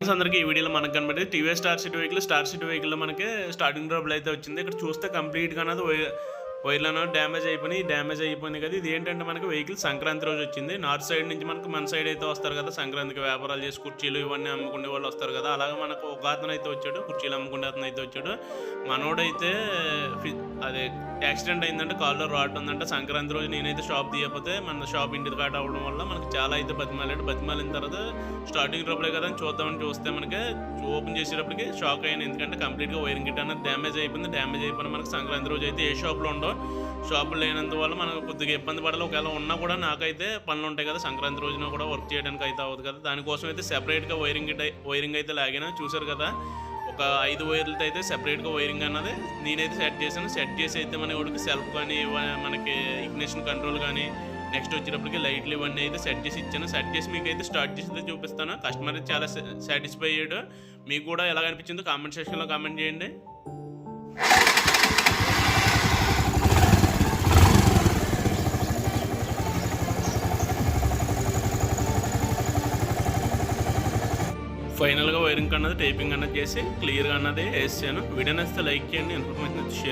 అందరికీ ఈ వీడియోలో మనకు కనబడి టీవీఎస్ స్టార్ సిటీ వెహికల్లో మనకి స్టార్టింగ్ ట్రబుల్ అయితే వచ్చింది. ఇక్కడ చూస్తే కంప్లీట్గా అన్నది వైర్లను డ్యామేజ్ అయిపోయింది కదా. ఇది ఏంటంటే మనకి వెహికల్ సంక్రాంతి రోజు వచ్చింది. నార్త్ సైడ్ నుంచి మనకు మన సైడ్ అయితే వస్తారు కదా, సంక్రాంతికి వ్యాపారాలు చేసి కుర్చీలు ఇవన్నీ అమ్ముకునే వాళ్ళు వస్తారు కదా. అలాగే మనకు ఒక అతను అయితే వచ్చాడు, కుర్చీలు అమ్ముకునే అతను అయితే వచ్చాడు. మనోడైతే అదే యాక్సిడెంట్ అయిందంటే కాల్లో రాడ్ ఉందంటే సంక్రాంతి రోజు నేనైతే షాప్ తీయకపోతే మన షాప్ ఇంటి కాట అవ్వడం వల్ల మనకు చాలా అయితే బతిమాలిన తర్వాత స్టార్టింగ్ ట్రబులే కదా అని చూస్తే మనకి ఓపెన్ చేసేటప్పటికి షాక్ అయ్యాను. ఎందుకంటే కంప్లీట్గా వైరింగ్ గిట్ అనేది డ్యామేజ్ అయిపోయిన మనకు సంక్రాంతి రోజు అయితే ఏ షాప్లో ఉండవు. షాపులు లేనందువల్ల మనం కొద్దిగా ఇబ్బంది పడాలి. ఒకవేళ ఉన్నా కూడా నాకైతే పనులు ఉంటాయి కదా, సంక్రాంతి రోజున కూడా వర్క్ చేయడానికి అయితే అవ్వదు కదా. దానికోసం అయితే సెపరేట్గా వైరింగ్ అయితే లాగాను. చూసారు కదా, ఒక 5 వైర్లతో అయితే సెపరేట్గా వైరింగ్ అన్నది నేనైతే సెట్ చేసి అయితే మనకి సెల్ఫ్ కానీ మనకి ఇగ్నిషన్ కంట్రోల్ కానీ నెక్స్ట్ వచ్చేటప్పటికి లైట్లు ఇవన్నీ అయితే సెట్ చేసి ఇచ్చాను. సెట్ చేసి మీకు అయితే స్టార్ట్ చేసి చూపిస్తాను. కస్టమర్ అయితే చాలా సాటిస్ఫై అయ్యాడు. మీకు కూడా ఎలా అనిపించిందో కామెంట్ సెక్షన్లో కామెంట్ చేయండి. ఫైనల్గా వైరింగ్ అన్నది టైపింగ్ అన్నది చేసి క్లియర్గా అన్నది వేసాను. వీడియో నచ్చితే లైక్ చేయండి, ఇన్ఫర్మేషన్ షేర్